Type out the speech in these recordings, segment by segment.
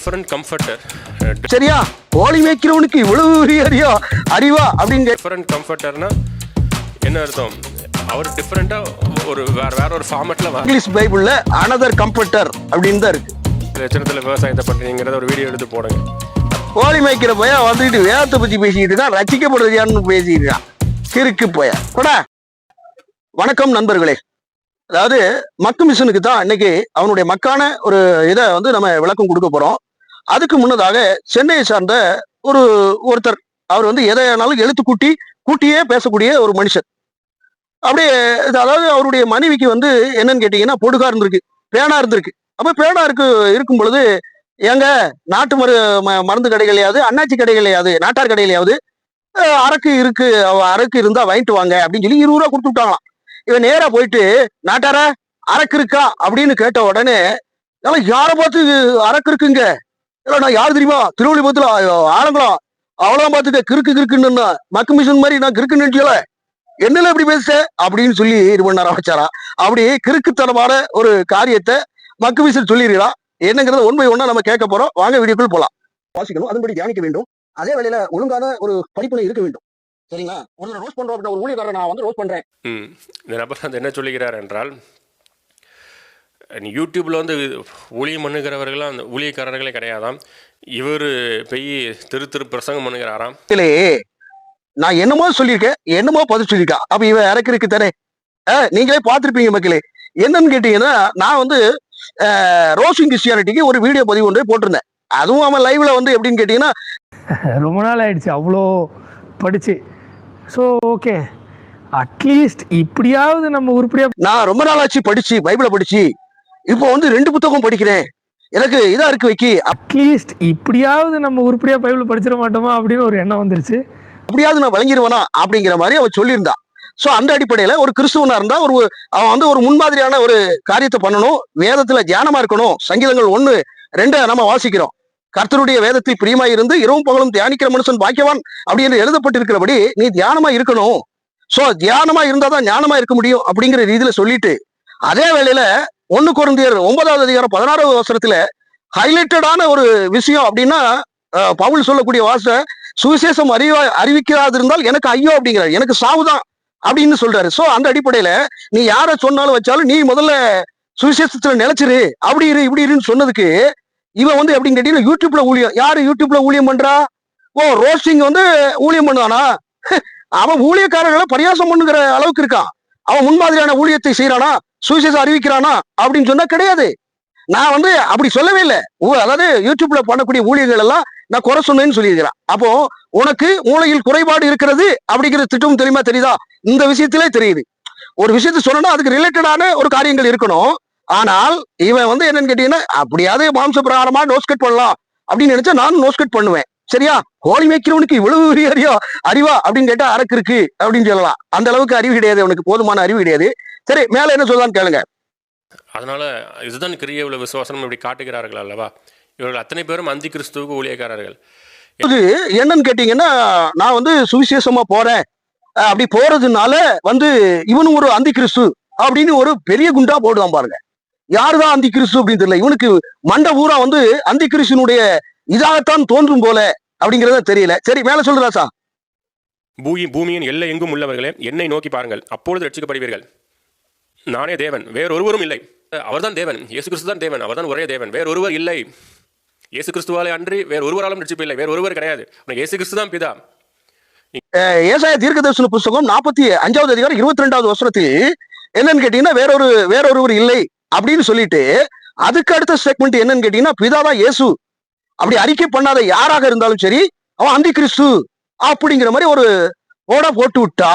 Different comforter. சரியா? கோழி மேய்க்கிறவனுக்கு இவ்வளவு அறிவா அப்படின்னு டிஃபரண்ட் கம்ஃபர்டர்னா என்ன அர்த்தம்? அவர் டிஃபரெண்டா ஒரு வேற ஒரு ஃபார்மட்ல இங்கிலீஷ் பைபிள்ல அனதர் கம்ஃபர்டர் அப்படின்னு தான் இருக்கு. லட்சணத்துல விவசாயத்தை பண்றீங்கிறத ஒரு வீடியோ எடுத்து போடுங்க. கோழி மேய்க்கிற பையன் வந்துட்டு வேதத்தை பத்தி பேசிக்கிட்டு இருக்கான், ரசிக்கப்படுறது யாருன்னு பேசிட்டு இருக்கான். கிறுக்கு பையன் கூட. வணக்கம் நண்பர்களே. அதாவது மக்கு மிஷனுக்கு தான் இன்னைக்கு அவனுடைய மக்கான ஒரு இதை வந்து நம்ம விளக்கம் கொடுக்க போறோம். அதுக்கு முன்னதாக சென்னையை சார்ந்த ஒருத்தர், அவர் வந்து எதையானாலும் எழுத்து கூட்டியே பேசக்கூடிய ஒரு மனுஷன். அப்படியே அதாவது அவருடைய மனைவிக்கு வந்து என்னன்னு கேட்டீங்கன்னா பொடுகா இருந்திருக்கு, பேனா இருந்திருக்கு. அப்ப பேனா இருக்கும் பொழுது, ஏங்க நாட்டு மருந்து கடைகளையாவது, அண்ணாச்சி கடைகளையாவது, நாட்டார் கடையிலையாவது அரக்கு இருந்தா வாங்கிட்டு வாங்க அப்படின்னு சொல்லி 20 ரூபா கொடுத்து விட்டாங்களாம். இவன் நேரா போயிட்டு, நாட்டார அரக்கு இருக்கா அப்படின்னு கேட்ட உடனே, யாரை பார்த்து அரக்கு இருக்குங்க, இல்ல நான் யாரு தெரியுமா, திருவள்ளுவத்துல ஆலங்குளம் அவ்வளவு பார்த்துக்க கிறுக்குன்னு மக்கு மிஷன் மாதிரி நான் கிறுக்குன்னு நினைச்சல, என்னல எப்படி பேச அப்படின்னு சொல்லி இது பண்ண ஆரம்பிச்சாரா. அப்படி கிறுக்குத்தனமான ஒரு காரியத்தை மக்கு மிஷன் சொல்லிருக்கலாம். என்னங்கிறத ஒன் பை ஒன்னா நம்ம கேட்க போறோம். வாங்க வீடியோக்குள் போலாம். வாசிக்கணும், அதன்படி தியானிக்க வேண்டும். அதே வேளையில ஒழுங்கான ஒரு படிப்பினை இருக்க வேண்டும். சரிங்களா? ஒரு ரோஸ் பண்றோம் அப்படின்னா, ஒரு ஊழியக்காரர் நான் வந்து ரோஸ் பண்றேன். இந்த நபர் வந்து என்ன சொல்லுகிறார் என்றால், யூடியூப்ல வந்து ஊழியம் பண்ணுகிறவர்களாம் அந்த ஊழியக்காரர்களே கிடையாதாம், இவர் போய் திரு பிரசங்கம் பண்ணுகிறாராம். நான் என்னமோ சொல்லியிருக்கேன், என்னமோ பதில் சொல்லியிருக்கேன். அப்ப இவன் இறக்கிருக்கு தானே, நீங்களே பார்த்திருப்பீங்க மக்களே. என்னன்னு கேட்டீங்கன்னா, நான் வந்து ரோசிங் கிறிஸ்டியானிட்டிக்கு ஒரு வீடியோ பதிவு ஒன்றே போட்டிருந்தேன். அதுவும் அவன் லைவ்ல வந்து எப்படின்னு கேட்டீங்கன்னா, ரொம்ப நாள் ஆயிடுச்சு அவ்வளோ படிச்சு. ஸோ ஓகே, அட்லீஸ்ட் இப்படியாவது நம்ம உருப்படியா, நான் ரொம்ப நாள் ஆச்சு படிச்சு, பைபிளை படிச்சு, இப்போ வந்து 2 புத்தகம் படிக்கிறேன், எனக்கு இதா இருக்கு வைக்கி, அட்லீஸ்ட் இப்படியாவது நம்ம உருப்படியா பைபிள் படிச்சிட மாட்டோமா அப்படின்னு ஒரு எண்ணம் வந்துருச்சு. அப்படியாவது நான் வழங்கிடுவேனா அப்படிங்கிற மாதிரி அவன் சொல்லியிருந்தான். சோ அந்த அடிப்படையில ஒரு கிறிஸ்துவனா இருந்தா அவன் வந்து ஒரு முன்மாதிரியான ஒரு காரியத்தை பண்ணணும். வேதத்துல தியானமா இருக்கணும். சங்கீதங்கள் 1:2 நம்ம வாசிக்கிறோம். கர்த்தருடைய வேதத்தில் பிரியமாய் இருந்து இரவும் பகலும் தியானிக்கிற மனுஷன் பாக்கியவான் அப்படின்னு எழுதப்பட்டிருக்கிறபடி நீ தியானமா இருக்கணும். சோ தியானமா இருந்தாதான் ஞானமா இருக்க முடியும் அப்படிங்கிற ரீதியில சொல்லிட்டு, அதே வேளையில 1 கொரிந்தியர் 9வது அதிகாரம் 16வது வசனத்துல ஹைலைட்டடான ஒரு விஷயம் அப்படின்னா, பவுல் சொல்லக்கூடிய வாச சுவிசேஷம் அறிவிக்காது இருந்தால் எனக்கு ஐயோ அப்படிங்கிறார், எனக்கு சாவுதான் அப்படின்னு சொல்றாரு. சோ அந்த அடிப்படையில நீ யார சொன்னாலும் வச்சாலும் நீ முதல்ல சுவிசேஷத்துல நிலைச்சிரு, அப்படி இரு இப்படி இருன்னு சொன்னதுக்கு இவன் வந்து எப்படின்னு கேட்டீங்கன்னா, யூடியூப்ல ஊழியம். யாரு யூடியூப்ல ஊழியம் பண்றா? ஓ, ரோஸ்டிங் வந்து ஊழியம் பண்ணுவானா? அவன் ஊழியக்காரர்களை பரியாசம் பண்ணுகிற அளவுக்கு இருக்கான். அவன் முன்மாதிரியான ஊழியத்தை செய்யறானா, சுவிசேஷம் அறிவிக்கிறானா அப்படின்னு சொன்னா கிடையாது. நான் வந்து அப்படி சொல்லவே இல்லை. அதாவது யூடியூப்ல பண்ணக்கூடிய ஊழியர்கள் எல்லாம் நான் குறை சொன்னேன்னு சொல்லியிருக்கிறேன். அப்போ உனக்கு மூளையில் குறைபாடு இருக்கிறது அப்படிங்கிற திட்டம் தெரியுதா? இந்த விஷயத்திலே தெரியுது. ஒரு விஷயத்த சொன்னா அதுக்கு ரிலேட்டடான ஒரு காரியங்கள் இருக்கணும். ஆனால் இவன் வந்து என்னன்னு கேட்டீங்கன்னா, அப்படியாவது மாம்ச பிரகாரமா நோஸ்கட் பண்ணலாம் அப்படின்னு நினைச்சா நானும் நோஸ்கட் பண்ணுவேன். சரியா? கோழி மேய்க்கிறவனுக்கு இவ்வளவு அறிவா அப்படின்னு கேட்டா அரக்கு இருக்கு அப்படின்னு சொல்லலாம். அந்த அளவுக்கு அறிவு கிடையாது, அவனுக்கு போதுமான அறிவு கிடையாது. சரி, மேல என்ன சொல்லலான்னு கேளுங்க. அதனால இதுதான் கிரிய உள்ள விசுவாசம் இப்படி காட்டுகிறார்கள் அல்லவா? இவர்கள் அத்தனை பேரும் அந்தி கிறிஸ்துவுக்கு ஊழியக்காரர்கள். இது என்னன்னு கேட்டீங்கன்னா, நான் வந்து சுவிசேஷமா போறேன், அப்படி போறதுனால வந்து இவனும் ஒரு அந்தி கிறிஸ்து அப்படின்னு ஒரு பெரிய குண்டா போடுவான் பாருங்க. யாருதான் அந்தி கிறிஸ்து அப்படின்னு தெரியல. இவனுக்கு மண்ட ஊரா வந்து அந்தி கிறிஸ்துனுடைய இதாகத்தான் தோன்றும் போல அப்படிங்கறத தெரியல. சரி, மேல சொல்றா சார். பூமியின் எல்லை எங்கும் உள்ளவர்களே என்னை நோக்கி பாருங்கள், அப்பொழுது ரட்சிக்கப்படுவீர்கள். நானே தேவன், வேறொருவரும் இல்லை. அவர்தான் தேவன், இயேசு கிறிஸ்து தான் தேவன், அவர்தான் ஒரே தேவன், வேறொருவர் இல்லை. இயேசு கிறிஸ்துவாலே அன்றி வேற ஒருவராலும் ரட்சிப்பு இல்லை, வேற ஒருவர் கிடையாது. இயேசு கிறிஸ்து தான் பிதா. ஏசாயா தீர்க்கதரிசன புத்தகம் 45வது அதிகாரம் 22வது வசனத்தில் என்னன்னு கேட்டீங்கன்னா, வேறொருவர் இல்லை அப்படின்னு சொல்லிட்டு, அதுக்கு அடுத்த ஸ்டேட்மெண்ட் என்னன்னு கேட்டீங்கன்னா, பிதாதான் இயேசு. அப்படி அறிக்கை பண்ணாத யாராக இருந்தாலும் சரி, அவன் அந்தி கிறிஸ்து அப்படிங்கிற மாதிரி ஒரு ஓட போட்டு விட்டா.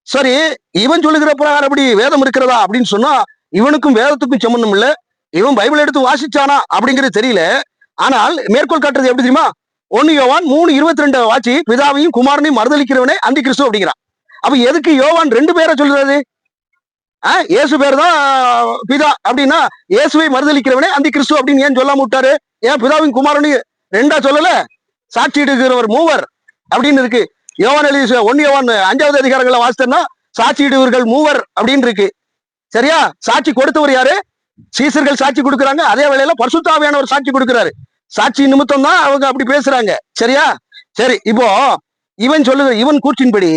சரி, இவன் சொல்லுகிற பிரகாரம் அப்படி வேதம் இருக்கிறதா அப்படின்னு சொன்னா, இவனுக்கும் வேதத்துக்கும் சம்பந்தம் இல்லை. இவன் பைபிள் எடுத்து வாசிச்சானா அப்படிங்கிறது தெரியல. ஆனால் மேற்கோள் காட்டுறது எப்படி தெரியுமா? 1 யோவான் 3:22 வாசி, பிதாவையும் குமாரனையும் மறுதலிக்கிறவனே அந்தி கிறிஸ்து அப்படிங்கிறான். அப்ப எதுக்கு யோவான் 2 பேரை சொல்றாரு? இயேசு பேர் தான் பிதா அப்படின்னா, இயேசுவை மறுதலிக்கிறவனே அந்தி கிறிஸ்து அப்படின்னு ஏன் சொல்லாம விட்டாரு? ஏன் பிதாவின் குமாரனையும் 2ஆ சொல்லல? சாட்சியிடுகிறவர் மூவர் அப்படின்னு இருக்கு. யோவான் 1 யோவான் 5வது அதிகாரங்களை வாசித்தா சாட்சியிடுவர்கள் மூவர் அப்படின்னு இருக்கு. சரியா? சாட்சி கொடுத்தவர் யாரு? சீசர்கள் சாட்சி கொடுக்குறாங்க. அதே வேளையில பரிசுத்த ஆவியானவர் சாட்சி கொடுக்கிறாரு. சாட்சி நிமித்தம் தான் அவங்க அப்படி பேசுறாங்க. சரியா? சரி, இப்போ இவன் கூற்றின்படி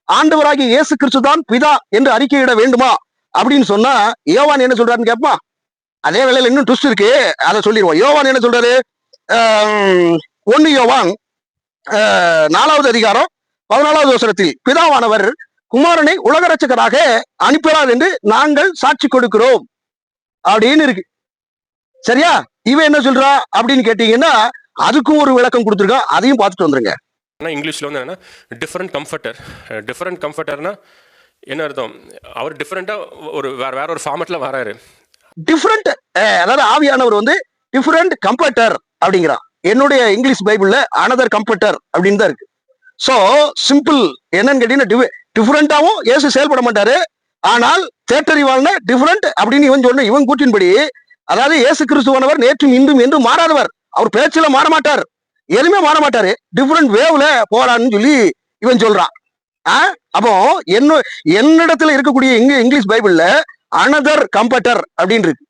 ஆண்டவராகிய இயேசு கிறிஸ்து தான் பிதா என்று அறிக்கையிட வேண்டுமா அப்படின்னு சொன்னா யோவான் என்ன சொல்றாருன்னு கேட்பா. அதே வேளையில இன்னும் ட்விஸ்ட் இருக்கு, அதை சொல்லிடுவோம். யோவான் என்ன சொல்றாரு? 1 யோவான் 4வது அதிகாரம் 14வது வசனத்தில் பிதாவானவர் குமாரனை உலக ரட்சகராக அனுப்பினார் என்று நாங்கள் சாட்சி கொடுக்கிறோம் அப்படின்னு இருக்கு. சரியா? இவன் என்ன சொல்றா அப்படின்னு கேட்டீங்கன்னா அதுக்கும் ஒரு விளக்கம் கொடுத்துருக்கான், அதையும் பார்த்துட்டு வந்துருங்க. ஆனால் இங்கிலீஷில் வந்து என்னன்னா டிஃப்ரெண்ட் கம்ஃபர்டர்னா என்ன அர்த்தம்? அவர் டிஃப்ரெண்ட்டாக வேற ஒரு ஃபார்மேட்டில் வராரு. டிஃப்ரெண்ட், அதாவது ஆவியானவர் வந்து டிஃப்ரெண்ட் கம்ஃபர்டர் அப்படிங்கிறான். என்னுடைய இங்கிலீஷ் பைபிள்ல அனதர் கம்ஃபர்டர் அப்படின்னு தான் இருக்கு. ஸோ சிம்பிள் என்னன்னு கேட்டீங்கன்னா டிஃப்ரெண்டாவும் இயேசு செயல்பட மாட்டாரு. ஆனால் தேட்டறிவாள்னா டிஃப்ரெண்ட் அப்படின்னு இவன் கூற்றின்படி, அதாவது இயேசு கிறிஸ்துவானவர் நேற்றும் இன்றும் என்றும் மாறாதவர். அவர் பேச்சுல மாற மாட்டார், எதுவுமே மாற மாட்டாரு. டிஃப்ரெண்ட் வேவ்ல போறான்னு சொல்லி இவன் சொல்றான். அப்போ என்னிடத்துல இருக்கக்கூடிய இங்கிலீஷ் பைபிள்ல அனதர் கம்ஃபர்டர் அப்படின்னு இருக்கு.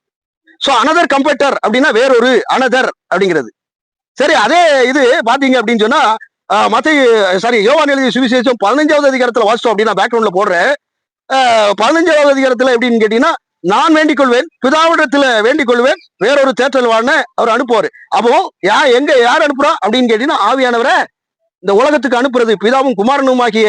சோ அனதர் கம்ஃபர்டர் அப்படின்னா வேறொரு அனதர் அப்படிங்கிறது. சரி, அதே இது பாத்தீங்க அப்படின்னு சொன்னா யோவான் எழுதிய சுவிசேஷம் 15வது அதிகாரத்துல வாசிச்சோம் அப்படின்னா பேக்ரவுண்ட்ல போடுறேன். 15வது அதிகாரத்துல எப்படின்னு கேட்டீங்கன்னா, நான் வேண்டிக் கொள்வேன், பிதாவிடத்துல வேண்டிக் கொள்வேன், வேறொரு தேற்றல்வான அவர் அனுப்புவாரு. அப்போ யார் அனுப்புறா அப்படின்னு கேட்டீங்கன்னா ஆவியானவரை இந்த உலகத்துக்கு அனுப்புறது பிதாவும் குமாரனும் ஆகிய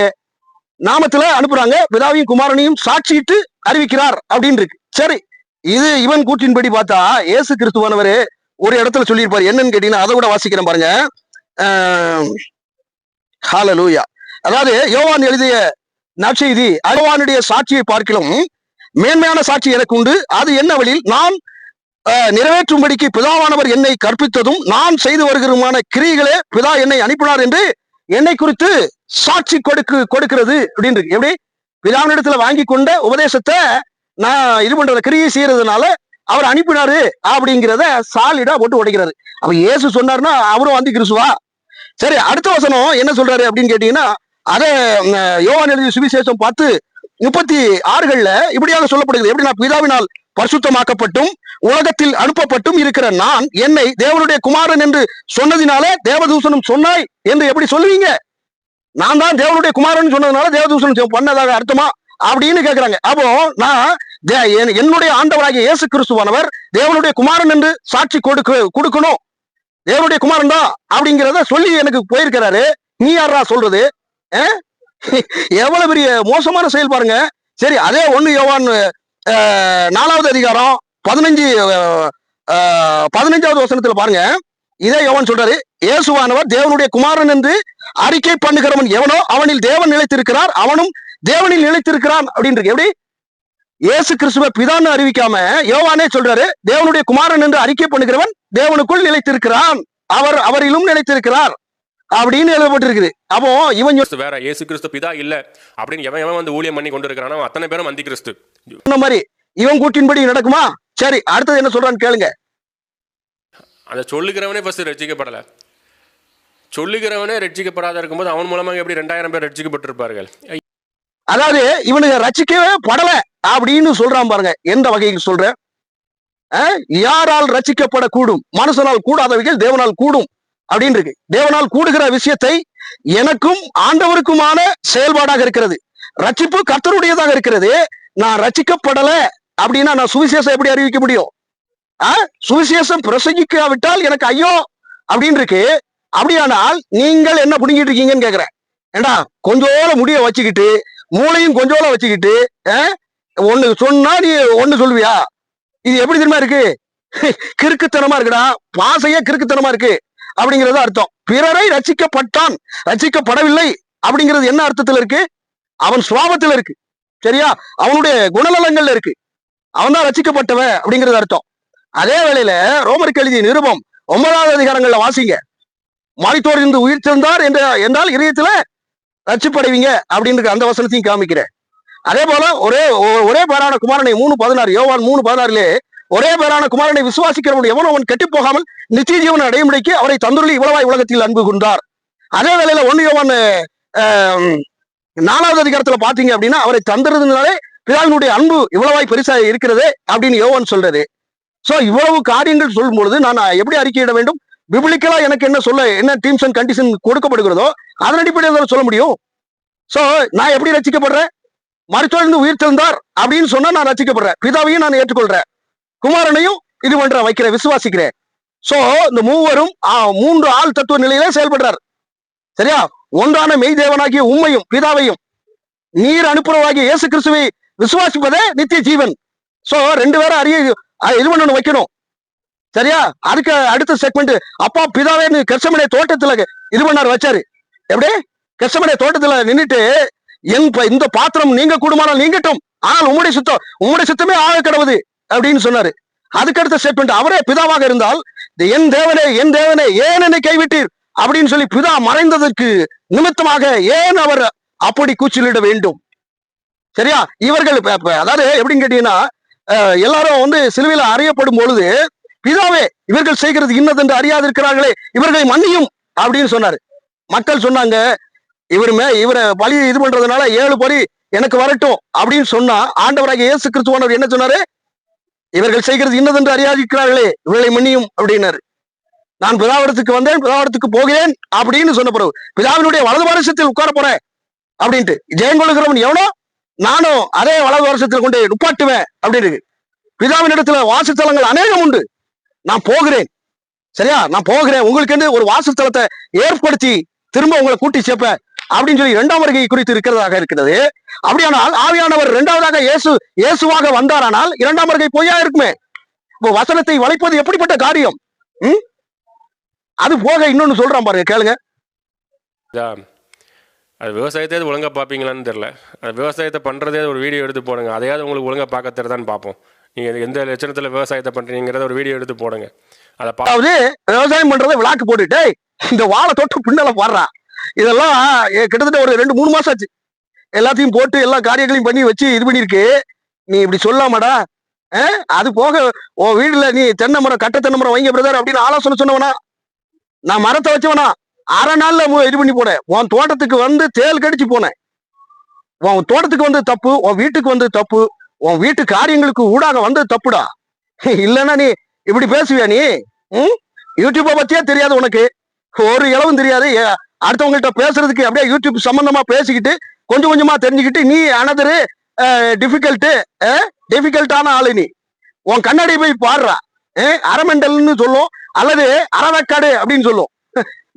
நாமத்துல அனுப்புறாங்க. பிதாவையும் குமாரனையும் சாட்சியிட்டு அறிவிக்கிறார் அப்படின்னு இருக்கு. சரி, இது இவன் கூற்றின்படி பார்த்தா இயேசு கிறிஸ்துவானவரு ஒரு இடத்துல சொல்லியிருப்பாரு. என்னன்னு கேட்டீங்கன்னா அதை கூட வாசிக்கிறேன் பாருங்க. ஹல்லேலூயா. அதாவது யோவான் எழுதிய நற்செய்தி, யோவானுடைய சாட்சியை பார்க்கிலும் மேன்மையான சாட்சி எனக்கு உண்டு. அது என்ன வழியில் நான் நிறைவேற்றும்படிக்கு பிதாவானவர் என்னை கற்பித்ததும் நான் செய்து வருகிறமான கிரியைகளே பிதா என்னை அனுப்பினார் என்று என்னை குறித்து சாட்சி கொடுக்கிறது அப்படின்னு இருக்கு. எப்படி? பிதாவினிடத்துல வாங்கி கொண்ட உபதேசத்தை நான் இது பண்றத கிரியை செய்யறதுனால அவர் அனுப்பினாரு அப்படிங்கிறத சாலிடா போட்டு உடைக்கிறாரு. அப்ப இயேசு சொன்னாருன்னா அவரும் வந்து கிறிஸ்துவா? சரி, அடுத்த வசனம் என்ன சொல்றாரு அப்படின்னு கேட்டீங்கன்னா, அதை யோவான் எழுதிய சுவிசேஷம் 10:36 இப்படியாக சொல்லப்படுகிறது. எப்படின்னா, பிதாவினால் பரிசுத்தமாக்கப்பட்டும் உலகத்தில் அனுப்பப்பட்டும் இருக்கிற நான் என்னை தேவனுடைய குமாரன் என்று சொன்னதினாலே தேவதூசனம் சொன்னாய் என்று எப்படி சொல்லுவீங்க? நான் தான் தேவனுடைய குமாரன் சொன்னதுனால தேவதூசனம் பண்ணதாக அர்த்தமா அப்படின்னு கேட்கிறாங்க. அப்போ நான் என்னுடைய ஆண்டவராகிய இயேசு கிறிஸ்துவானவர் தேவனுடைய குமாரன் என்று சாட்சி கொடுக்கணும், தேவனுடைய குமாரன் தான் அப்படிங்கிறத சொல்லி எனக்கு போயிருக்கிறாரு. நீ யாரா சொல்றது? எவ்வளவு பெரிய மோசமான செயல் பாருங்க. சரி, அதே 1 யோவான் 4வது அதிகாரம் 15வது வசனத்துல பாருங்க. இதே யோவான் சொல்றாரு, இயேசுவானவர் தேவனுடைய குமாரன் என்று அறிக்கை பண்ணுகிறவன் எவனோ அவனில் தேவன் நிலைத்திருக்கிறார், அவனும் தேவனில் நிலைத்திருக்கிறான் அப்படின்னு இருக்கு. எப்படி? இயேசு கிறிஸ்துவ பிதான்னு அறிவிக்காம யோவானே சொல்றாரு, தேவனுடைய குமாரன் என்று அறிக்கை பண்ணுகிறவன் தேவனுக்குள் நிலைத்திருக்கிறான், அவரிலும் நிலைத்திருக்கிறார் அப்படின்னு எழுதப்பட்டிருக்குது. அப்போ இவன் வேற இயேசு கிறிஸ்து பிதா இல்ல அப்படின்னு எவன் வந்து ஊழியம் பண்ணி கொண்டு இருக்கிறானோ அத்தனை பேரும் அந்தி கிறிஸ்து இந்த மாதிரி இவன் கூற்றின்படி நடக்குமா? சரி, அடுத்தது என்ன சொல்றான்னு கேளுங்க. அதை சொல்லுகிறவனே ஃபர்ஸ்ட் ரட்சிக்கப்படல, சொல்லுகிறவனே ரட்சிக்கப்படாத இருக்கும்போது அவன் மூலமாக எப்படி 2000 பேர் ரட்சிக்கப்பட்டிருப்பார்கள்? அதாவது இவனுக்கு ரட்சிக்கவே படல அப்படின்னு சொல்றான் பாருங்க. எந்த வகையில் சொல்ற? யாரால் ரட்சிக்கப்படக்கூடும்? மனுஷனால் கூடாதவைகள் தேவனால் கூடும் அப்படின்னு இருக்கு. தேவனால் கூடுகிற விஷயத்தை எனக்கும் ஆண்டவருக்குமான செயல்பாடாக இருக்கிறது. ரட்சிப்பு கர்த்தருடையதாக இருக்கிறது. நான் ரட்சிக்கப்படல அப்படின்னா நான் சுவிசேஷம் எப்படி அறிவிக்க முடியும்? சுவிசேஷம் பிரசங்கிக்காவிட்டால் எனக்கு ஐயோ அப்படின்னு இருக்கு. அப்படியானால் நீங்கள் என்ன புடுங்கிட்டு இருக்கீங்கன்னு கேக்குறேன். ஏண்டா கொஞ்சோல முடிய வச்சுக்கிட்டு மூளையும் கொஞ்சோல வச்சுக்கிட்டு ஒண்ணு சொன்னா நீ ஒண்ணு சொல்லுவியா? இது எப்படி தெரியுமா இருக்கு? கிறுக்குத்தனமா இருக்குடா, பாசையே கிறுக்குத்தனமா இருக்கு அப்படிங்கிறது அர்த்தம். பிறரை ரட்சிக்கப்பட்டான், ரட்சிக்கப்படவில்லை அப்படிங்கிறது என்ன அர்த்தத்துல இருக்கு? அவன் சுவாபத்துல இருக்கு. சரியா? அவனுடைய குணநலங்கள்ல இருக்கு. அவன் தான் ரட்சிக்கப்பட்டவன் அப்படிங்கிறது அர்த்தம். அதே வேளையில ரோமருக்கு எழுதிய நிருபம் 9வது அதிகாரங்கள்ல வாசிங்க. மரித்தோர் இருந்து உயிர் திறந்தார் என்றால் இதயத்துல ரட்சிப்படைவீங்க அப்படின்னு அந்த வசனத்தையும் காமிக்கிறேன். அதே போல ஒரே பேரான குமாரனை 3:16 யோவான் 3:16 ஒரே பேரான குமாரனை விசுவாசிக்கிறவன் எவனோ அவன் கெட்டு போகாமல் நித்திய ஜீவனை அடையும்படிக்கு அவரை தந்துள்ளி இவ்வளவாய் உலகத்தில் அன்பு கொண்டார். அதே வேளையில 1 யோவான் 4வது அதிகாரத்துல பாத்தீங்க அப்படின்னா அவரை தந்துறதுனாலே பிதாவினுடைய அன்பு இவ்வளவாய் பெருசா இருக்கிறது அப்படின்னு யோவான் சொல்றது. சோ இவ்வளவு காரியங்கள் சொல்லும் பொழுது நான் எப்படி அறிக்கையிட வேண்டும்? பிப்ளிக்கலா எனக்கு என்ன சொல்ல, என்ன டீம்ஸ் அண்ட் கண்டிஷன் கொடுக்கப்படுகிறதோ அதன் அடிப்படையில் சொல்ல முடியும். சோ நான் எப்படி ரசிக்கப்படுறேன்? மருத்துவ உயிர் தெழுந்தார் அப்படின்னு சொன்னா நான் ரசிக்கப்படுறேன். பிதாவையும் நான் ஏற்றுக்கொள்றேன், குமாரனையும் இது பண்றேன், வைக்கிறேன், விசுவாசிக்கிறேன். சோ இந்த மூவரும் 3 ஆள் தத்துவ நிலையிலே செயல்படுறார். சரியா? ஒன்றான மெய் தேவனாகிய உம்மையும் பிதாவையும் நீர் அனுப்புறவாகிய இயேசு கிறிஸ்துவை விசுவாசிப்பதே நித்திய ஜீவன். சோ 2 பேரும் இது பண்ணணும், வைக்கணும். சரியா? அதுக்கு அடுத்த செக்மெண்ட், அப்பா பிதாவே கெர்சமனே தோட்டத்துல இது பண்ணார், வச்சாரு. எப்படி? கெர்சமனே தோட்டத்துல நின்னுட்டு இந்த பாத்திரம் நீங்க கூடுமானால் நீங்கட்டும், ஆனால் உம்முடைய சுத்தமே ஆக கடவுது அப்படின்னு சொன்னாரு. அதுக்கு அடுத்த ஸ்டேட்மெண்ட், அவரே பிதாவாக இருந்தால் என் தேவனே ஏன் என்னை கைவிட்டீர் அப்படின்னு சொல்லி பிதா மறைந்ததற்கு நிமித்தமாக ஏன் அவர் அப்படி கூச்சலிட வேண்டும்? சரியா? இவர்கள் அதாவது எப்படின்னு கேட்டீங்கன்னா, எல்லாரும் சிலுவையில அறியப்படும் பொழுது பிதாவே இவர்கள் செய்கிறது இன்னதென்று அறியாதிருக்கிறார்களே, இவர்களை மன்னியும் அப்படின்னு சொன்னாரு. மக்கள் சொன்னாங்க, இவரை பலி இது பண்றதுனால 7 பலி எனக்கு வரட்டும் அப்படின்னு சொன்னா, ஆண்டவராகிய இயேசு கிறிஸ்துவானவர் என்ன சொன்னாரு? இவர்கள் செய்கிறது இன்னதென்று அறியாதிருக்கிறார்களே, இவர்களை மன்னியும் அப்படின்னாரு. நான் பிதாவிடத்துக்கு வந்தேன், பிதாவிடத்துக்கு போகிறேன் அப்படின்னு சொன்ன பிறகு பிதாவினுடைய வலது வருஷத்தில் உட்கார போறேன் அப்படின்ட்டு ஜெயங்கொள்ளுகிறவன் எவனோ நானும் அதே வலது வருஷத்தில் கொண்டு நுப்பாட்டுவேன் அப்படின்னு. பிதாவின் இடத்துல வாசஸ்தலங்கள் அநேகம் உண்டு, நான் போகிறேன். சரியா? நான் போகிறேன், உங்களுக்கு ஒரு வாசஸ்தலத்தை ஏற்படுத்தி திரும்ப உங்களை கூட்டி சேர்ப்ப அப்படின்னு சொல்லி 2ஆம் வருகை குறித்து இருக்கிறதாக இருக்கிறது. அப்படியானால் ஆவியானவர் 2வதாக இயேசுவாக வந்தாரானால் 2ஆம் வருகை பொய்யா இருக்குமே. இப்போ வசனத்தை வளைப்பது எப்படிப்பட்ட காரியம்? அது போக இன்னொன்னு சொல்றான் பாருங்க, கேளுங்க. அது விவசாயத்தை ஒழுங்கா பார்ப்பீங்களான்னு தெரியல. அது விவசாயத்தை பண்றதே ஒரு வீடியோ எடுத்து போடுங்க, அதையாவது உங்களுக்கு ஒழுங்கா பார்க்க தெரியுதான்னு பார்ப்போம். நீங்க எந்த லட்சணத்துல விவசாயத்தை பண்றீங்கிறத ஒரு வீடியோ எடுத்து போடுங்க. அதாவது விவசாயம் பண்றதை விளாக்கு போட்டுட்டு இந்த வாழை தொட்டு பின்னால பாடுறா. இதெல்லாம் கிட்டத்தட்ட ஒரு 2-3 மாசம் ஆச்சு. எல்லாத்தையும் போட்டு எல்லா காரியங்களையும் பண்ணி வச்சு இது பண்ணிருக்கு. நீ இப்படி சொல்லாமடா? அது போக உன் வீடுல நீ தென்னை மரம், கட்ட தென்னை மரம் வைங்க பிரதர் அப்படின்னு ஆலோசனை சொன்னவனா? நான் மரத்தை வச்சவனா? 1/2 நாள்ல இது பண்ணி போனேன். உன் தோட்டத்துக்கு தேல் கடிச்சு போனேன். உன் தோட்டத்துக்கு தப்பு, உன் வீட்டுக்கு தப்பு, உன் வீட்டு காரியங்களுக்கு ஊடாக தப்புடா. இல்லைன்னா நீ இப்படி பேசுவியா? நீ யூடியூப்பை பத்தியே தெரியாது, உனக்கு ஒரு இளவும் தெரியாது. அடுத்தவங்கள்ட்ட பேசுறதுக்கு அப்படியே யூடியூப் சம்பந்தமா பேசிக்கிட்டு கொஞ்சம் கொஞ்சமா தெரிஞ்சுக்கிட்டு நீ அனதரு டிஃபிகல்ட்டான ஆளு. நீ உன் கண்ணாடி போய் பாடுறா. அரமெண்டல்னு சொல்லும் அல்லது அறவக்காடு அப்படின்னு சொல்லும்.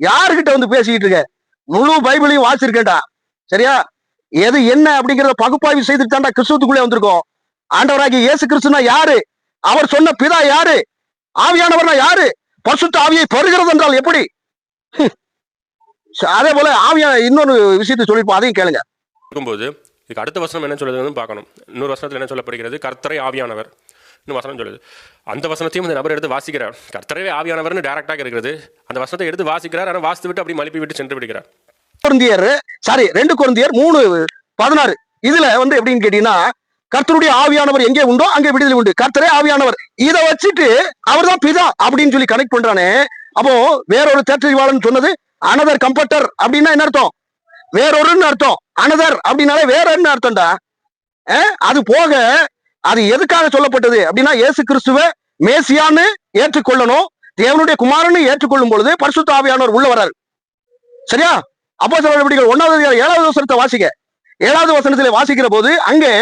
யாருக்கிட்ட பேசிக்கிட்டு இருக்க? முழு பைபிளையும் வாசிச்சிருக்கேன்டா. சரியா? எது என்ன அப்படிங்கறத பகுப்பாய்வு செய்துட்டு தாண்டா கிறிஸ்துவுக்குள்ளே வந்திருக்கோம். ஆண்டவராகிய இயேசு கிறிஸ்துனா யாரு? அவர் சொன்ன பிதா யாரு? ஆவியானவர்னா யாரு? பரிசுத்த ஆவியை பெறுகிறது என்றால் எப்படி? அதே போல ஆவியா இன்னொரு விஷயத்தை சொல்லிருப்போம், அதையும் கேளுங்க. இருக்கும்போது இதுக்கு அடுத்த வசனம் என்ன சொல்லுதுன்னு பார்க்கணும். இன்னொரு வசனத்தில் என்ன சொல்லப்படுகிறது? கர்த்தரை ஆவியானவர் இன்னும் வசனம் சொல்லுது. அந்த வசனத்தையும் இந்த நபர் எடுத்து வாசிக்கிறார். கர்த்தரவே ஆவியானவர்னு டைரக்டாக இருக்கிறது. அந்த வசனத்தை எடுத்து வாசிக்கிறார், ஆனால் வாசித்து விட்டு அப்படி மழுப்பி விட்டு சென்று விடுகிறார். 2 கொரிந்தியர் 3:16 இதுல எப்படின்னு கேட்டீங்கன்னா, கர்த்தருடைய ஆவியானவர் எங்கே உண்டோ அங்கே விடுதலை உண்டு. கர்த்தரே ஆவியானவர். இதை வச்சுட்டு அவர் தான் பிதா அப்படின்னு சொல்லி கனெக்ட் பண்றானே. அப்போ வேறொரு தேற்றறிவாளன் சொன்னது அனதர் கம்ஃபர்டர் அப்படின்னா என்ன அர்த்தம்? வேறொருன்னு அர்த்தம். அனதர் அப்படின்னாலே வேறன்னு அர்த்தம்டா. அது போக அது எதுக்காக சொல்லப்பட்டது அப்படின்னா, இயேசு கிறிஸ்துவ மேசியான்னு ஏற்றுக்கொள்ளணும், தேவனுடைய குமாரன்னு ஏற்றுக்கொள்ளும் பொழுது பரிசுத்த ஆவியானவர் உள்ள வராரு. சரியா? அப்போஸ்தலர் நடவடிக்கைகள் 1-7 வசனத்தை வாசிக்க. 7வது வசனத்திலே வாசிக்கிற போது அங்கே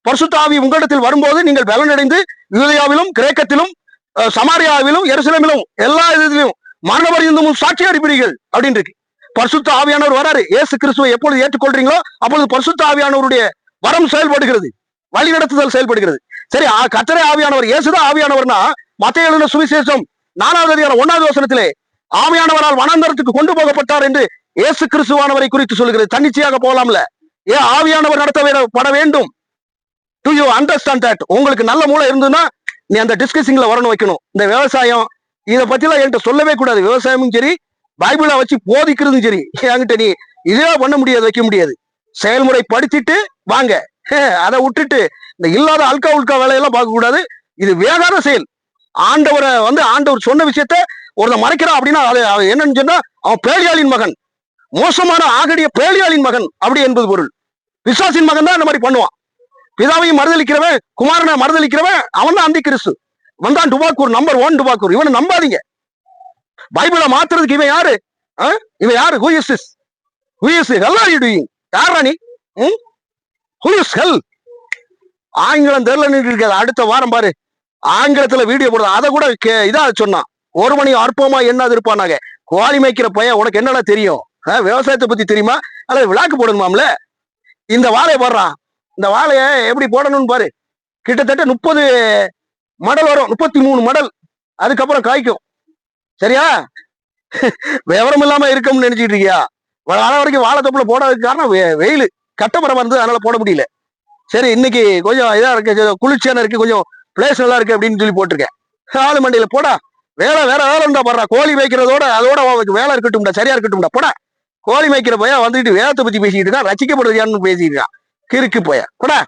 பரிசுத்த ஆவி உங்களிடத்தில் வரும்போது நீங்கள் பலனடைந்து யூதேயாவிலும் கிரேக்கத்திலும் சமாரியாவிலும் எருசலேமிலும் எல்லா இதுலயும் மரண பரியந்தமும் சாட்சியா இருப்பீர்கள் அப்படின்னு இருக்கு. பரிசுத்த ஆவியானவர் வராரு. இயேசு கிறிஸ்துவை எப்பொழுது ஏற்றுக்கொள்றீங்களோ அப்பொழுது பரிசுத்த ஆவியானவருடைய வரம் செயல்படுகிறது, வழி நடத்துதல் செயல்படுகிறது. சரி, கர்த்தரே ஆவியானவர், இயேசுதான் ஆவியானவர்னா மத்தேயு எழுதின சுவிசேஷம் 4வது அதிகாரம் 1வது வசனத்திலே ஆவியானவரால் வனாந்தரத்துக்கு கொண்டு போகப்பட்டார் என்று இயேசு கிறிஸ்துவானவரை குறித்து சொல்லுகிறது. தன்னிச்சையாக போகலாம்ல? ஏன் ஆவியானவர் நடத்தப்பட வேண்டும்? To you understand that? உங்களுக்கு நல்ல மூளை இருந்ததுன்னா நீ அந்த டிஸ்கஷிங்ல வரணும், வைக்கணும். இந்த விவசாயம் இதை பத்திலாம் என்கிட்ட சொல்லவே கூடாது. விவசாயமும் சரி, பைபிளை வச்சு போதிக்கிறதும் சரி, என்கிட்ட நீ இதே பண்ண முடியாது, வைக்க முடியாது. செயல்முறை படுத்திட்டு வாங்க. அதை விட்டுட்டு இந்த இல்லாத அல்கா உல்கா வேலையெல்லாம் பார்க்க கூடாது. இது வேகாத செயல். ஆண்டவரை ஆண்டவர் சொன்ன விஷயத்த ஒருத்தன் மறைக்கிறான் அப்படின்னா அது என்னன்னு சொன்னா அவன் பேலியாளின் மகன், மோசமான ஆகடிய பேலியாளின் மகன் அப்படி என்பது பொருள். பிசாசின் மகன் தான் இந்த மாதிரி பண்ணுவான். பிதாவையும் மறுதளிக்கிறவன், குமாரனை மறுதளிக்கிறவன் அவன் தான் அந்தி கிறிஸ்து. வந்தான் டுபாக்கூர், நம்பர் 1 டுபாக்கூர். இவனை நம்பாதீங்க. பைபிளை மாத்துறதுக்கு இவன் யாரு? இவன் யாரு? Who is this? Who is hell are you doing? யாரா நீ? Who is hell? ஆங்கிலம் தெரியல இருக்காது. அடுத்த வாரம் பாரு, ஆங்கிலத்துல வீடியோ போடுறது. அதை கூட இதா சொன்னான், ஒரு மணி அற்பமா என்னது இருப்பானாங்க. கோழி மேய்க்கிற பையன், உனக்கு என்னடா தெரியும்? விவசாயத்தை பத்தி தெரியுமா? அல்லது விளாக்கு போடணுமாம்ல? இந்த வாழையை போடுறான். இந்த வாழைய எப்படி போடணும்னு பாரு. கிட்டத்தட்ட 30 மடல் வரும், 33 மடல். அதுக்கப்புறம் காய்க்கும். சரியா? விவரம் இல்லாம இருக்கும்னு நினைச்சிட்டு இருக்கியா? வாழை வரைக்கும் வாழை தொப்புல போடாததுக்கு காரணம் வெயில் கட்டமரம் வந்து, அதனால போட முடியல. சரி, இன்னைக்கு கொஞ்சம் இதா இருக்கு, குளிர்ச்சியான இருக்கு, கொஞ்சம் பிளேஸ் நல்லா இருக்கு அப்படின்னு சொல்லி போட்டிருக்கேன். ஆளு மண்டியில போடா. வேற வேலை இருந்தா பாடுறா. கோழி மேய்க்கிறதோட அதோட வேலை இருக்கட்டும்டா, சரியா இருக்கட்டும்டா. போடா. கோழி மேய்க்கிற பையன் வந்துட்டு வேதத்தை பத்தி பேசிட்டு இருக்கான், ரசிக்கப்படுறது யாருன்னு பேசிட்டு இருக்கான். கிறுக்கு போய போடா.